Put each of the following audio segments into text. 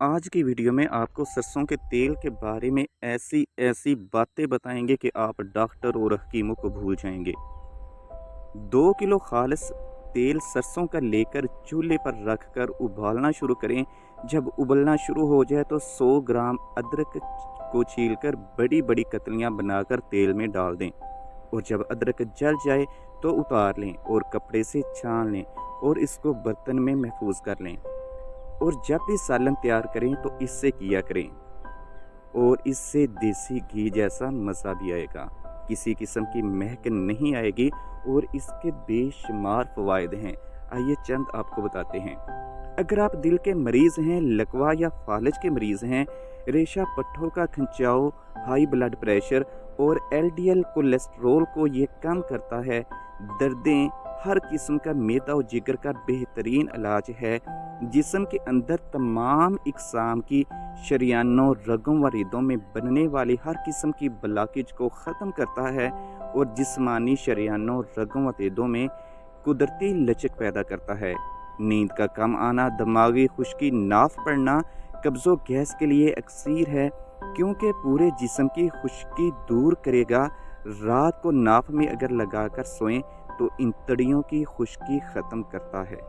आज की वीडियो में आपको सरसों के तेल के बारे में ऐसी ऐसी बातें बताएंगे कि आप डॉक्टर और हकीमों को भूल जाएंगे। 2 किलो खालिस तेल सरसों का लेकर चूल्हे पर रखकर उबालना शुरू करें। जब उबलना शुरू हो जाए तो 100 ग्राम अदरक को छीलकर बड़ी बड़ी कतलियां बनाकर तेल में डाल दें और जब अदरक जल जाए तो उतार लें और कपड़े से छान लें और इसको बर्तन में महफूज कर लें। और जब भी सालन तैयार करें तो इससे किया करें और इससे देसी घी जैसा मज़ा भी आएगा, किसी किस्म की महक नहीं आएगी और इसके बेशुमार फ़वाइद हैं। आइए चंद आपको बताते हैं। अगर आप दिल के मरीज़ हैं, लकवा या फालज के मरीज़ हैं, रेशा पट्टों का खिंचाव, हाई ब्लड प्रेशर और एलडीएल कोलेस्ट्रॉल को ये कम करता है। दर्दें, हर किस्म का मैदा और जिगर का बेहतरीन इलाज है। जिस्म के अंदर तमाम इकसाम की शरियानों, रगों व रिदों में बनने वाली हर किस्म की ब्लॉकेज को ख़त्म करता है और जिस्मानी शरियानों, रगों व रिदों में कुदरती लचक पैदा करता है। नींद का कम आना, दिमागी खुश्की, नाफ पड़ना, कब्ज़ो गैस के लिए अक्सीर है क्योंकि पूरे जिस्म की खुश्की दूर करेगा। रात को नाफ में अगर लगाकर सोएं तो इंतड़ियों की खुश्की ख़त्म करता है।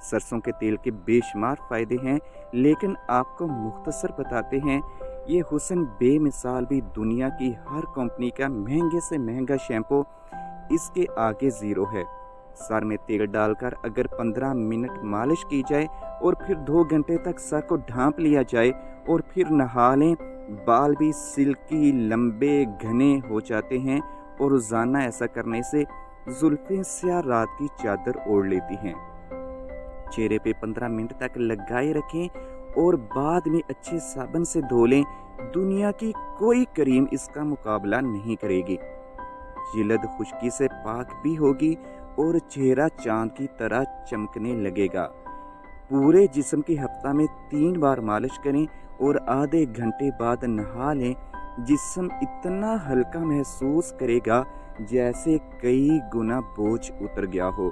सरसों के तेल के बेशुमार फ़ायदे हैं, लेकिन आपको मुख्तसर बताते हैं। ये हुस्न बेमिसाल भी दुनिया की हर कंपनी का महंगे से महंगा शैम्पू इसके आगे ज़ीरो है। सर में तेल डालकर अगर 15 मिनट मालिश की जाए और फिर 2 घंटे तक सर को ढांप लिया जाए और फिर नहा लें, बाल भी सिल्की, लंबे, घने हो जाते हैं और रोज़ाना ऐसा करने से जुल्फ़ें स्याह रात की चादर ओढ़ लेती हैं। चेहरे पे 15 मिनट तक लगाए रखें और बाद में अच्छे साबुन से धो लें। दुनिया की कोई क्रीम इसका मुकाबला नहीं करेगी। जिल्द खुश्की से पाक भी होगी और चेहरा चांद की तरह चमकने लगेगा। पूरे जिस्म की हफ्ता में 3 बार मालिश करें और आधे घंटे बाद नहा लें। जिस्म इतना हल्का महसूस करेगा जैसे कई गुना बोझ उतर गया हो।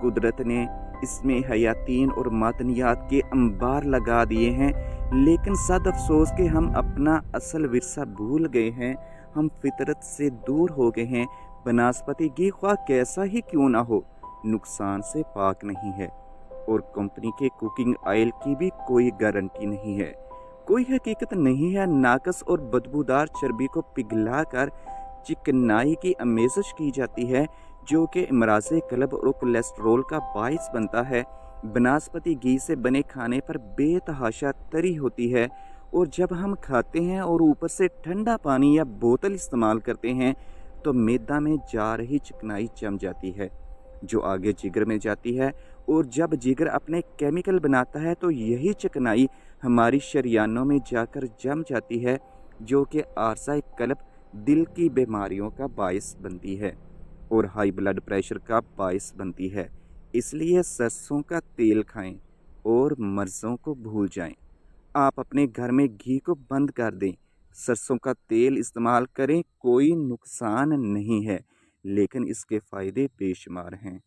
कुदरत ने इसमें हयातीन और मादनियात के अंबार लगा दिए हैं, लेकिन सद अफसोस कि हम अपना असल विरसा भूल गए हैं। हम फितरत से दूर हो गए हैं। बनस्पति घी ख्वाह कैसा ही क्यों ना हो, नुकसान से पाक नहीं है और कंपनी के कुकिंग ऑयल की भी कोई गारंटी नहीं है। कोई हकीकत नहीं है। नाकस और बदबूदार चर्बी को पिघलाकर चिकनाई की आमेज़श की जाती है, जो कि इमराज़े कल्ब और कोलेस्ट्रॉल का बाइस बनता है। बनस्पति घी से बने खाने पर बेतहाशा तरी होती है और जब हम खाते हैं और ऊपर से ठंडा पानी या बोतल इस्तेमाल करते हैं तो मैदा में जा रही चिकनाई जम जाती है, जो आगे जिगर में जाती है और जब जिगर अपने केमिकल बनाता है तो यही चिकनाई हमारी शरियानों में जाकर जम जाती है, जो कि आरसाए कल्ब, दिल की बीमारियों का बाइस बनती है और हाई ब्लड प्रेशर का बाइस बनती है। इसलिए सरसों का तेल खाएं और मर्ज़ों को भूल जाएं। आप अपने घर में घी को बंद कर दें, सरसों का तेल इस्तेमाल करें, कोई नुकसान नहीं है, लेकिन इसके फ़ायदे बेशुमार हैं।